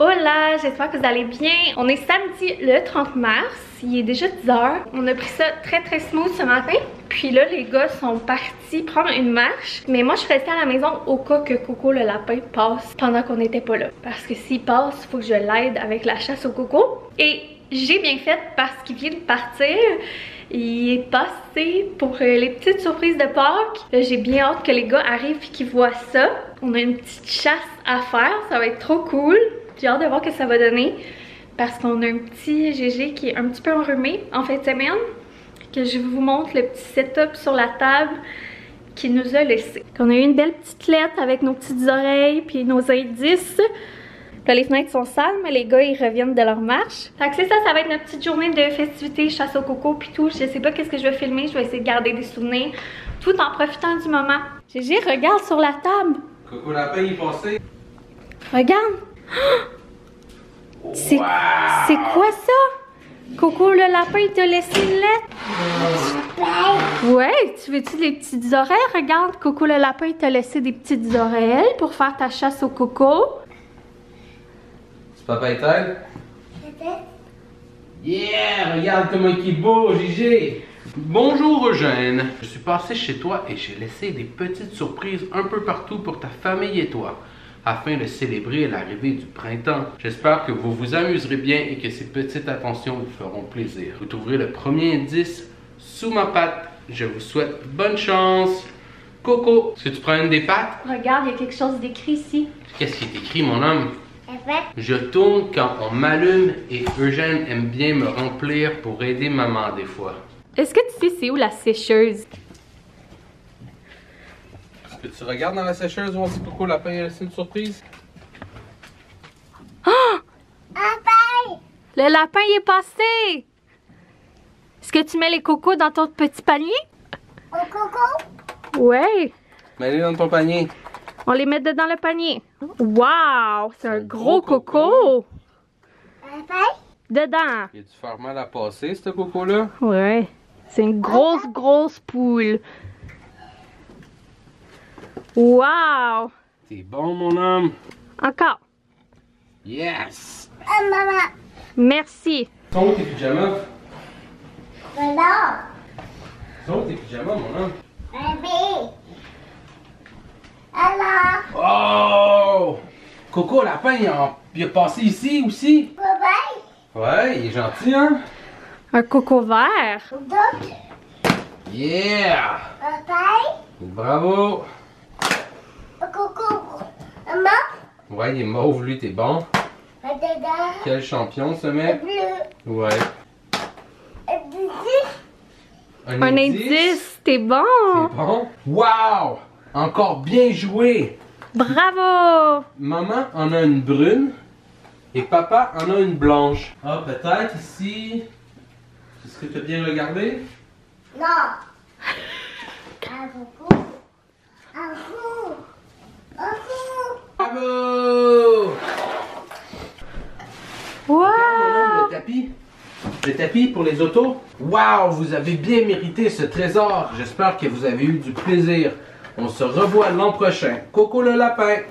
Hola, j'espère que vous allez bien. On est samedi le 30 mars, il est déjà 10h. On a pris ça très smooth ce matin. Puis là, les gars sont partis prendre une marche. Mais moi, je suis restée à la maison au cas que Coco le lapin passe pendant qu'on n'était pas là. Parce que s'il passe, il faut que je l'aide avec la chasse au coco. Et j'ai bien fait parce qu'il vient de partir. Il est passé pour les petites surprises de Pâques. Là, j'ai bien hâte que les gars arrivent et qu'ils voient ça. On a une petite chasse à faire, ça va être trop cool. J'ai hâte de voir ce que ça va donner parce qu'on a un petit GG qui est un petit peu enrhumé en fin de semaine. Que je vous montre le petit setup sur la table qu'il nous a laissé. On a eu une belle petite lettre avec nos petites oreilles puis nos indices. Là, les fenêtres sont sales, mais les gars, ils reviennent de leur marche. Fait que c'est ça, ça va être notre petite journée de festivités, chasse au coco puis tout. Je sais pas qu'est-ce que je vais filmer, je vais essayer de garder des souvenirs tout en profitant du moment. GG, regarde sur la table. Coco Lapin est passé. Regarde. Wow. C'est quoi ça? Coco le lapin, il t'a laissé une lettre? Ouais, tu veux-tu des petites oreilles? Regarde, Coco le lapin, il t'a laissé des petites oreilles pour faire ta chasse au coco. C'est Papa Ethel? Yeah! Regarde comment il est beau, Gigi! Bonjour Eugène! Je suis passé chez toi et j'ai laissé des petites surprises un peu partout pour ta famille et toi, afin de célébrer l'arrivée du printemps. J'espère que vous vous amuserez bien et que ces petites attentions vous feront plaisir. Vous trouverez le premier indice sous ma patte. Je vous souhaite bonne chance. Coco, est-ce que tu prends une des pattes? Regarde, il y a quelque chose d'écrit ici. Qu'est-ce qui est écrit, mon homme? Je tourne quand on m'allume et Eugène aime bien me remplir pour aider maman des fois. Est-ce que tu sais c'est où la sécheuse? Est-ce que tu regardes dans la sécheuse voir si Coco Lapin a laissé une surprise? Oh! Le lapin il est passé! Est-ce que tu mets les cocos dans ton petit panier? Au coco? Ouais! Mets-les dans ton panier. On les met dedans le panier. Wow! C'est un gros coco! Dedans! Il a dû faire mal à passer, ce coco-là. Ouais. C'est une grosse poule. Wow! T'es bon, mon homme. Encore. Yes! Maman. Merci. Sont où tes pyjamas? Voilà. Sont où tes pyjamas, mon homme? Bébé. Alors. Oh! Coco Lapin, il a passé ici aussi? Bye Ouais, il est gentil, hein? Un coco vert. Donc. Yeah! Bye. Bravo! Coco. Maman. Ouais, il est mauve, lui, t'es bon. Dedans. Quel champion, ce mec? Bleu. Ouais. Un indice. T'es bon. C'est bon? Wow! Encore bien joué! Bravo. Maman en a une brune et papa en a une blanche. Ah, peut-être ici. Est-ce que tu as bien regardé? Non. Un coco. Un coco. Un coco. Bravo! Wow. Le tapis. Le tapis pour les autos. Wow! Vous avez bien mérité ce trésor. J'espère que vous avez eu du plaisir. On se revoit l'an prochain. Coco le lapin.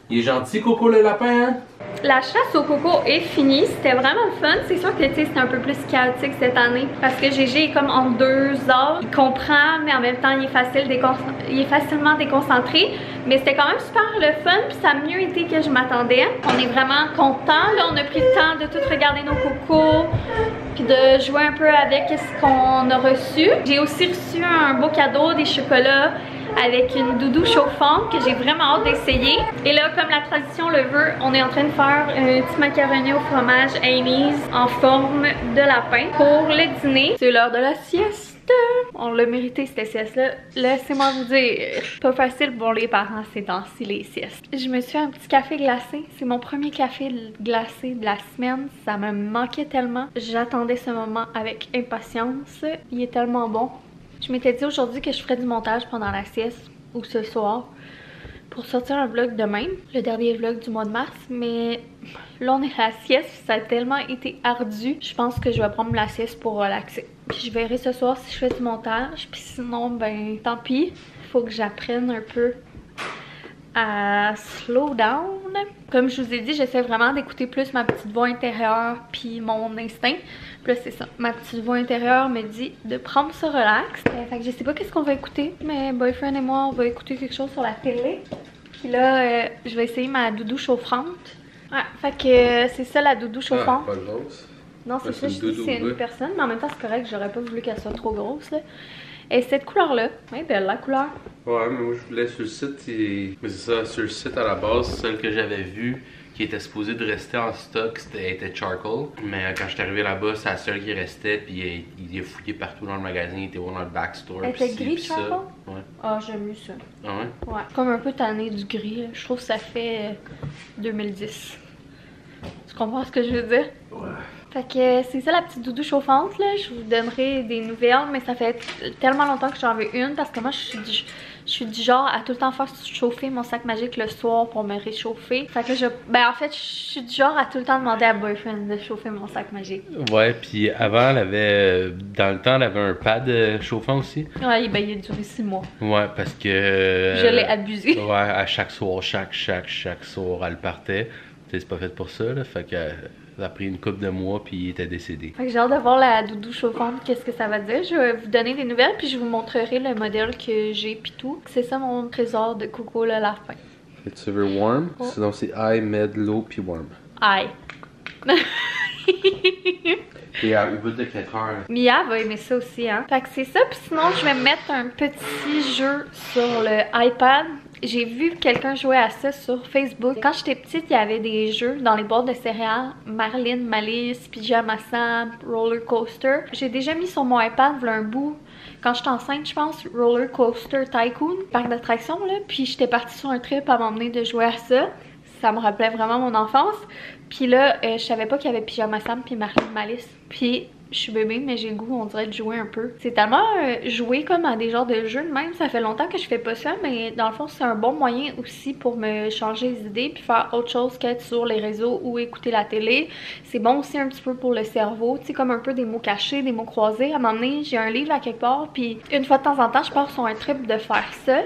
Il est gentil, Coco le lapin, hein? La chasse au coco est finie. C'était vraiment le fun. C'est sûr que c'était un peu plus chaotique cette année parce que GG est comme en deux âges. Il comprend, mais en même temps, il est facilement déconcentré. Mais c'était quand même super le fun. Puis ça a mieux été que je m'attendais. On est vraiment contents. Là, on a pris le temps de tout regarder nos cocos. Puis de jouer un peu avec ce qu'on a reçu. J'ai aussi reçu un beau cadeau, des chocolats avec une doudou chauffante que j'ai vraiment hâte d'essayer. Et là, comme la tradition le veut, on est en train de faire un petit macaroni au fromage Amy's en forme de lapin pour le dîner. C'est l'heure de la sieste. On l'a mérité cette sieste-là. Laissez-moi vous dire, pas facile pour les parents ces temps-ci les siestes. Je me suis fait un petit café glacé. C'est mon premier café glacé de la semaine. Ça me manquait tellement. J'attendais ce moment avec impatience. Il est tellement bon. Je m'étais dit aujourd'hui que je ferais du montage pendant la sieste ou ce soir pour sortir un vlog demain, le dernier vlog du mois de mars, mais là on est à la sieste, ça a tellement été ardu, je pense que je vais prendre la sieste pour relaxer. Puis je verrai ce soir si je fais du montage, puis sinon ben tant pis, faut que j'apprenne un peu à slow down. Comme je vous ai dit, j'essaie vraiment d'écouter plus ma petite voix intérieure puis mon instinct. Puis là, c'est ça. Ma petite voix intérieure me dit de prendre ça relax. Fait que je sais pas qu'est-ce qu'on va écouter, mais Boyfriend et moi, on va écouter quelque chose sur la télé. Puis là, je vais essayer ma doudou chauffante. Ouais, fait que c'est ça la doudou chauffante. Ah, pas grosse. Non, c'est ça, je dis c'est une personne, mais en même temps, c'est correct, j'aurais pas voulu qu'elle soit trop grosse, là. Et cette couleur-là, ouais, belle la couleur. Ouais, mais moi je voulais sur le site, mais c'est ça, sur le site à la base, celle que j'avais vue, qui était supposée de rester en stock, était charcoal. Mais quand je suis arrivé là-bas, c'est la seule qui restait, puis il est fouillé partout dans le magasin, il était dans le backstore. Elle était gris charcoal? Ouais. Ah, j'aime mieux ça. Ah ouais? Ouais, comme un peu tanné du gris, là. Je trouve que ça fait 2010. Tu comprends ce que je veux dire? Ouais. Fait que c'est ça la petite doudou chauffante là, je vous donnerai des nouvelles, mais ça fait tellement longtemps que j'en veux une parce que moi je suis du genre à tout le temps faire chauffer mon sac magique le soir pour me réchauffer. Fait que en fait je suis du genre à tout le temps demander à Boyfriend de chauffer mon sac magique. Ouais, puis avant elle avait, dans le temps elle avait un pad chauffant aussi. Ouais, ben il a duré 6 mois. Ouais, parce que... je l'ai abusé. Ouais, à chaque soir, chaque soir elle partait. Tu sais, c'est pas fait pour ça là, fait que... Ça a pris une couple de mois puis il était décédé. Fait que j'ai hâte de voir la doudou chauffante, qu'est-ce que ça va dire. Je vais vous donner des nouvelles puis je vous montrerai le modèle que j'ai pis tout. C'est ça mon trésor de Coco le lapin. Tu veux warm? Oh. Sinon c'est high, med, low puis warm. High. Et au bout de 4 heures. Mia va aimer ça aussi, hein. Fait que c'est ça, puis sinon je vais mettre un petit jeu sur le iPad. J'ai vu quelqu'un jouer à ça sur Facebook. Quand j'étais petite, il y avait des jeux dans les boîtes de céréales. Marilyn, Malice, Pyjama Sam, Roller Coaster. J'ai déjà mis sur mon iPad, voilà un bout. Quand j'étais enceinte, je pense, Roller Coaster Tycoon, parc d'attractions, là. Puis j'étais partie sur un trip à m'emmener de jouer à ça. Ça me rappelait vraiment mon enfance. Puis là, je savais pas qu'il y avait Pyjama Sam puis Marilyn, Malice. Puis je suis bébé, mais j'ai le goût, on dirait, de jouer un peu. C'est tellement jouer comme à des genres de jeux de même. Ça fait longtemps que je fais pas ça, mais dans le fond, c'est un bon moyen aussi pour me changer les idées puis faire autre chose qu'être sur les réseaux ou écouter la télé. C'est bon aussi un petit peu pour le cerveau, tu sais, comme un peu des mots cachés, des mots croisés. À un moment donné, j'ai un livre à quelque part, puis une fois de temps en temps, je pars sur un trip de faire ça.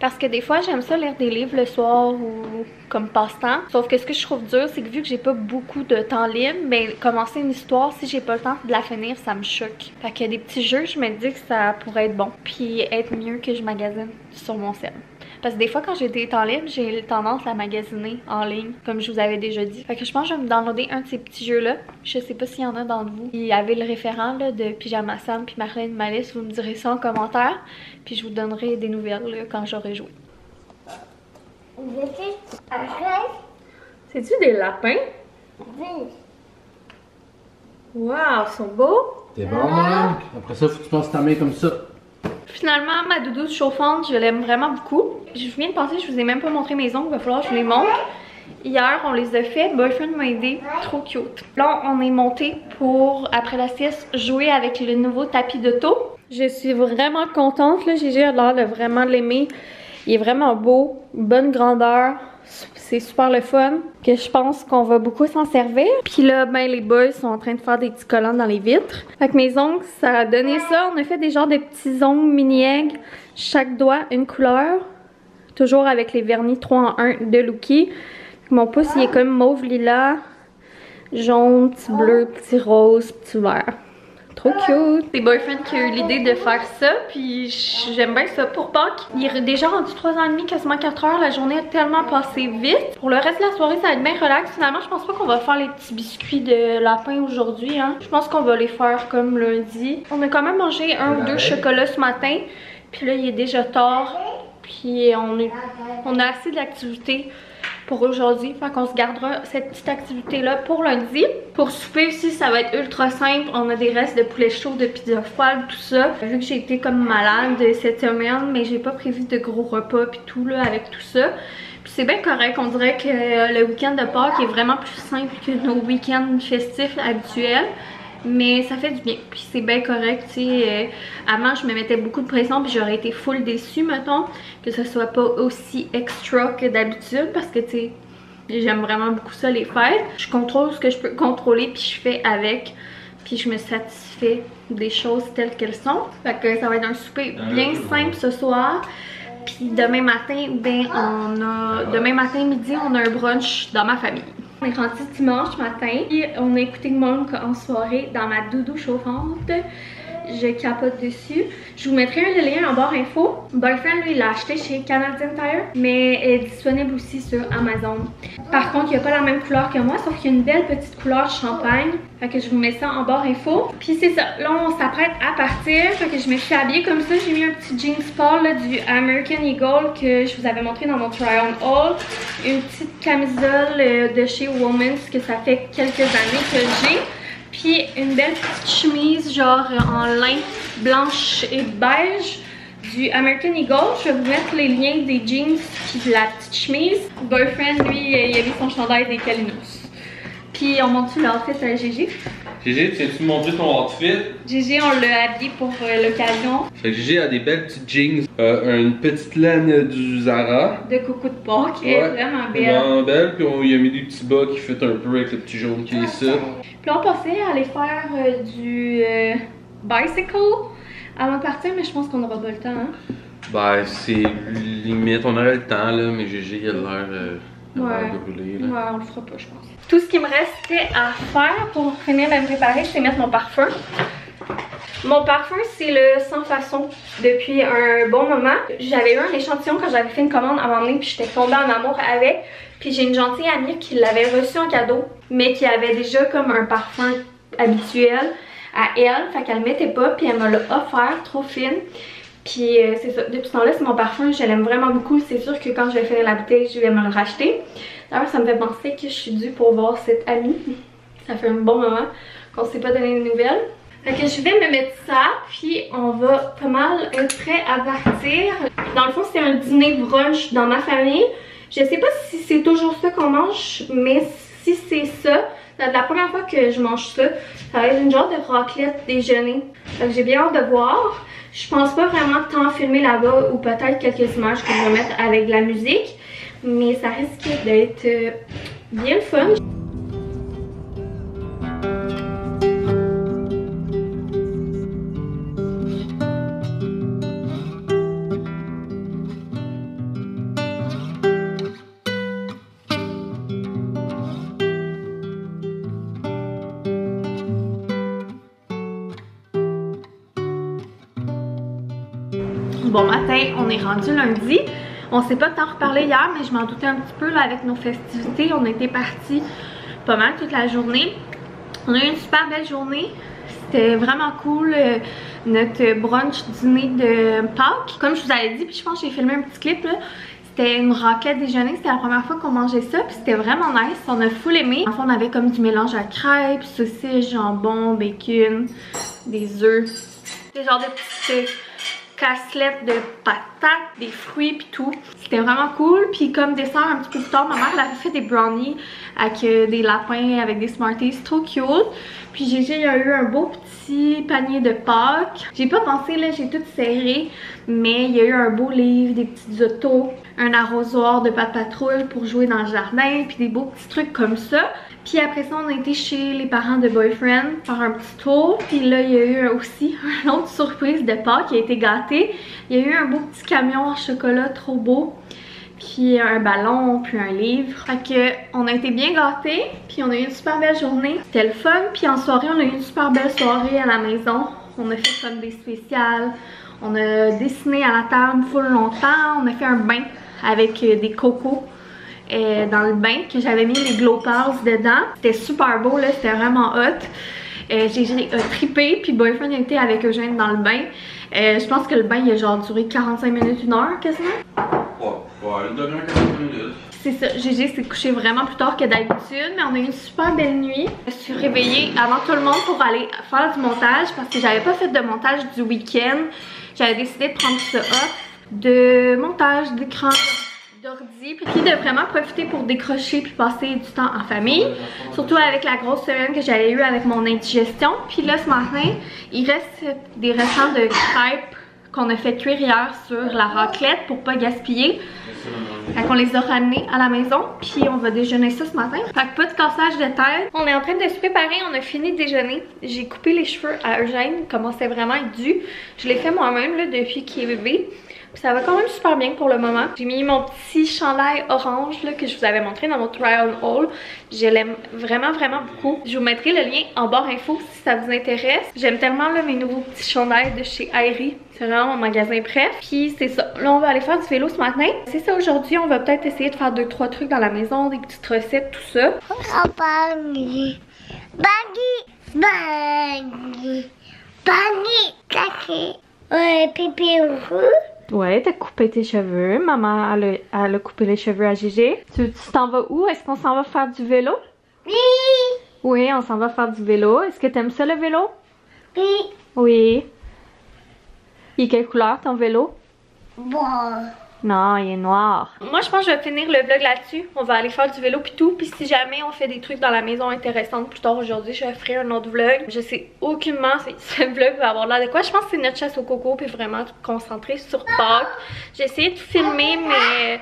Parce que des fois, j'aime ça lire des livres le soir ou comme passe-temps. Sauf que ce que je trouve dur, c'est que vu que j'ai pas beaucoup de temps libre, mais commencer une histoire, si j'ai pas le temps de la finir, ça me choque. Fait qu'il y a des petits jeux, je me dis que ça pourrait être bon. Puis être mieux que je magasine sur mon cell. Parce que des fois, quand j'ai des temps libres, j'ai tendance à magasiner en ligne, comme je vous avais déjà dit. Fait que je pense que je vais me downloader un de ces petits jeux-là. Je sais pas s'il y en a d'entre vous. Il y avait le référent là, de Pyjama Sam puis Marilyn Malice. Vous me direz ça en commentaire. Puis je vous donnerai des nouvelles là, quand j'aurai joué. C'est-tu des lapins? Oui. Wow, ils sont beaux! T'es bon, Marc? Après ça, faut que tu passes ta main comme ça. Finalement, ma doudou chauffante, je l'aime vraiment beaucoup. Je viens de penser, je vous ai même pas montré mes ongles, il va falloir que je les montre. Hier, on les a fait, Boyfriend m'a aidé, trop cute. Là, on est monté pour, après la sieste, jouer avec le nouveau tapis d'auto. Je suis vraiment contente, là, Gigi a l'air de vraiment l'aimer. Il est vraiment beau, bonne grandeur. C'est super le fun, que je pense qu'on va beaucoup s'en servir. Puis là, ben les boys sont en train de faire des petits collants dans les vitres. Fait que mes ongles, ça a donné ça. On a fait des genres de petits ongles mini-aigles. Chaque doigt, une couleur. Toujours avec les vernis 3 en 1 de Lookie. Mon pouce, il est comme mauve lilas, jaune, petit bleu, petit rose, petit vert. Trop cute! C'est Boyfriend qui a eu l'idée de faire ça, puis j'aime bien ça pour Pâques. Il est déjà rendu 3 ans et demi, quasiment 4 heures. La journée a tellement passé vite. Pour le reste de la soirée, ça va être bien relax. Finalement, je pense pas qu'on va faire les petits biscuits de lapin aujourd'hui, hein. Je pense qu'on va les faire comme lundi. On a quand même mangé 1 ou 2 chocolats ce matin, puis là, il est déjà tard. Puis on a assez d'activités pour aujourd'hui, fait qu'on se gardera cette petite activité là pour lundi. Pour souper aussi, ça va être ultra simple. On a des restes de poulet chaud, de pizza froide, tout ça. Vu que j'ai été comme malade cette semaine, mais j'ai pas prévu de gros repas puis tout là avec tout ça. Puis c'est bien correct, on dirait que le week-end de Pâques est vraiment plus simple que nos week-ends festifs habituels. Mais ça fait du bien, puis c'est bien correct, tu sais. Avant, je me mettais beaucoup de pression, puis j'aurais été full déçue, mettons, que ce soit pas aussi extra que d'habitude, parce que, tu sais, j'aime vraiment beaucoup ça, les fêtes. Je contrôle ce que je peux contrôler, puis je fais avec, puis je me satisfais des choses telles qu'elles sont. Fait que ça va être un souper bien simple ce soir. Puis demain matin, ben demain matin midi, on a un brunch dans ma famille. On est rendu dimanche matin et on a écouté Monk en soirée dans ma doudou chauffante. Je capote dessus. Je vous mettrai un lien en barre info. Boyfriend, lui, il l'a acheté chez Canadian Tire, mais elle est disponible aussi sur Amazon. Par contre, il n'y a pas la même couleur que moi, sauf qu'il y a une belle petite couleur champagne. Fait que je vous mets ça en barre info. Puis c'est ça, là on s'apprête à partir. Fait que je me suis habillée comme ça. J'ai mis un petit jeans pâle là, du American Eagle que je vous avais montré dans mon try-on haul. Une petite camisole de chez Women's que ça fait quelques années que j'ai. Puis une belle petite chemise genre en lin blanche et beige du American Eagle. Je vais vous mettre les liens des jeans puis de la petite chemise. Boyfriend, lui, il a mis son chandail des Calinos. Puis on monte sur l'outfit à Gégé. Gégé, tu as-tu montré ton outfit? Gégé, on l'a habillé pour l'occasion. Fait que Gégé a des belles petites jeans, une petite laine du Zara. De coucou de porc, elle est vraiment belle. Vraiment belle, puis on y a mis des petits bas qui fit un peu avec le petit jaune qui est ça. Puis on pensait aller faire du bicycle avant de partir, mais je pense qu'on n'aura pas le temps. Hein? Ben, c'est limite, on aurait le temps là, mais Gégé il a l'air brûlé. Là. Ouais, on le fera pas, je pense. Tout ce qui me restait à faire pour finir de me préparer, c'est mettre mon parfum. Mon parfum, c'est le Sans Façon depuis un bon moment. J'avais eu un échantillon quand j'avais fait une commande à un moment donné, puis j'étais tombée en amour avec. Puis j'ai une gentille amie qui l'avait reçu en cadeau, mais qui avait déjà comme un parfum habituel à elle. Fait qu'elle le mettait pas, puis elle me l'a offert, trop fine. Puis c'est ça, depuis ce temps-là, c'est mon parfum, je l'aime vraiment beaucoup. C'est sûr que quand je vais finir la bouteille, je vais me le racheter. D'ailleurs, ça me fait penser que je suis due pour voir cette amie. Ça fait un bon moment qu'on s'est pas donné de nouvelles. Fait que je vais me mettre ça, puis on va pas mal être prêt à partir. Dans le fond, c'est un dîner brunch dans ma famille. Je sais pas si c'est toujours ça qu'on mange, mais si c'est ça, la première fois que je mange ça, ça va être une genre de raclette déjeuner. Fait que j'ai bien hâte de voir. Je pense pas vraiment tant filmer là-bas ou peut-être quelques images que je vais mettre avec de la musique, mais ça risque d'être bien le fun. Bon matin, on est rendu lundi. On s'est pas tant reparlé hier, mais je m'en doutais un petit peu là, avec nos festivités. On était partis pas mal toute la journée. On a eu une super belle journée. C'était vraiment cool, notre brunch dîner de Pâques. Comme je vous avais dit, puis je pense que j'ai filmé un petit clip là. C'était une raclette déjeuner, c'était la première fois qu'on mangeait ça, puis c'était vraiment nice, on a full aimé. En fait, on avait comme du mélange à crêpes, saucisses, jambon, bacon, des œufs, des genres de petites casquettes de patates, des fruits puis tout. C'était vraiment cool. Puis comme dessert un petit peu plus tard, ma mère elle avait fait des brownies avec des lapins, avec des Smarties, trop cute. Puis Gégé a eu un beau petit panier de Pâques. J'ai pas pensé là, j'ai tout serré, mais il y a eu un beau livre, des petites autos, un arrosoir de Pat' Patrouille pour jouer dans le jardin, puis des beaux petits trucs comme ça. Puis après ça, on a été chez les parents de Boyfriend faire un petit tour. Puis là, il y a eu aussi une autre surprise de Pâques qui a été gâtée. Il y a eu un beau petit camion en chocolat trop beau. Puis un ballon, puis un livre. Fait que on a été bien gâtés. Puis on a eu une super belle journée. C'était le fun. Puis en soirée, on a eu une super belle soirée à la maison. On a fait comme des spéciales. On a dessiné à la table full longtemps. On a fait un bain avec des cocos. Dans le bain, que j'avais mis les glow pals dedans. C'était super beau là, c'était vraiment hot. J'ai trippé, puis Boyfriend était avec Eugène dans le bain. Je pense que le bain il a genre duré 45 minutes, 1 heure quasiment. Ouais, il devient 45 minutes. C'est ça, Gégé s'est couché vraiment plus tard que d'habitude, mais on a eu une super belle nuit. Je me suis réveillée avant tout le monde pour aller faire du montage parce que j'avais pas fait de montage du week-end. J'avais décidé de prendre ça off de montage d'écran d'ordi, puis de vraiment profiter pour décrocher puis passer du temps en famille, surtout avec la grosse semaine que j'avais eue avec mon indigestion. Puis là ce matin il reste des restants de crêpes qu'on a fait cuire hier sur la raclette pour pas gaspiller. Fait qu'on les a ramenés à la maison, puis on va déjeuner ça ce matin. Fait que pas de cassage de tête. On est en train de se préparer, on a fini de déjeuner. J'ai coupé les cheveux à Eugène, commençait vraiment à être dû. Je l'ai fait moi-même là depuis qu'il est bébé. Ça va quand même super bien pour le moment. J'ai mis mon petit chandail orange là, que je vous avais montré dans mon try on haul. Je l'aime vraiment beaucoup. Je vous mettrai le lien en barre info si ça vous intéresse. J'aime tellement là, mes nouveaux petits chandails de chez Aerie. C'est vraiment mon magasin préf. Puis c'est ça. Là on va aller faire du vélo ce matin. C'est ça aujourd'hui. On va peut-être essayer de faire 2-3 trucs dans la maison. Des petites recettes, tout ça. Baggy. Ouais, pipi rouge. Ouais, t'as coupé tes cheveux. Maman, elle a coupé les cheveux à Gégé. Tu t'en vas où? Est-ce qu'on s'en va faire du vélo? Oui. Oui, on s'en va faire du vélo. Est-ce que t'aimes ça le vélo? Oui. Oui. Il est quelle couleur ton vélo? Bon. Non, il est noir. Moi, je pense que je vais finir le vlog là-dessus. On va aller faire du vélo puis tout. Puis si jamais on fait des trucs dans la maison intéressants plus tard aujourd'hui, je ferai un autre vlog. Je sais aucunement si ce vlog va avoir l'air de quoi. Je pense que c'est notre chasse au coco puis vraiment concentrer sur Pâques. J'ai essayé de filmer, mais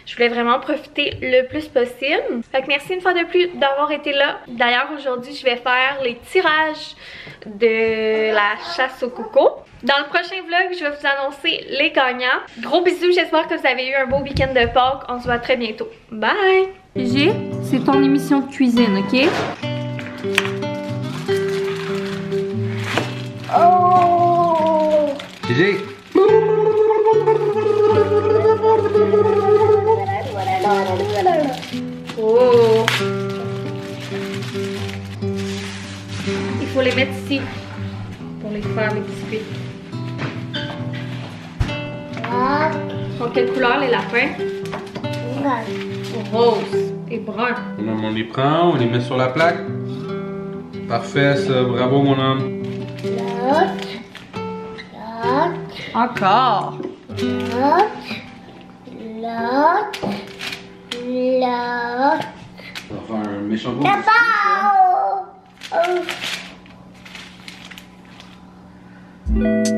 je voulais vraiment profiter le plus possible. Fait que merci une fois de plus d'avoir été là. D'ailleurs, aujourd'hui, je vais faire les tirages de la chasse au coco. Dans le prochain vlog, je vais vous annoncer les gagnants. Gros bisous, j'espère que vous avez eu un beau week-end de Pâques. On se voit très bientôt. Bye! Gégé, c'est ton émission de cuisine, ok? Oh. Gégé! Oh! Il faut les mettre ici pour les faire les biscuits. Sont quelle couleur les lapins? Rose et brun. Mon homme, on les prend, on les met sur la plaque. Parfait, ça. Bravo, mon homme. Encore. On va faire un méchant beau. Oh.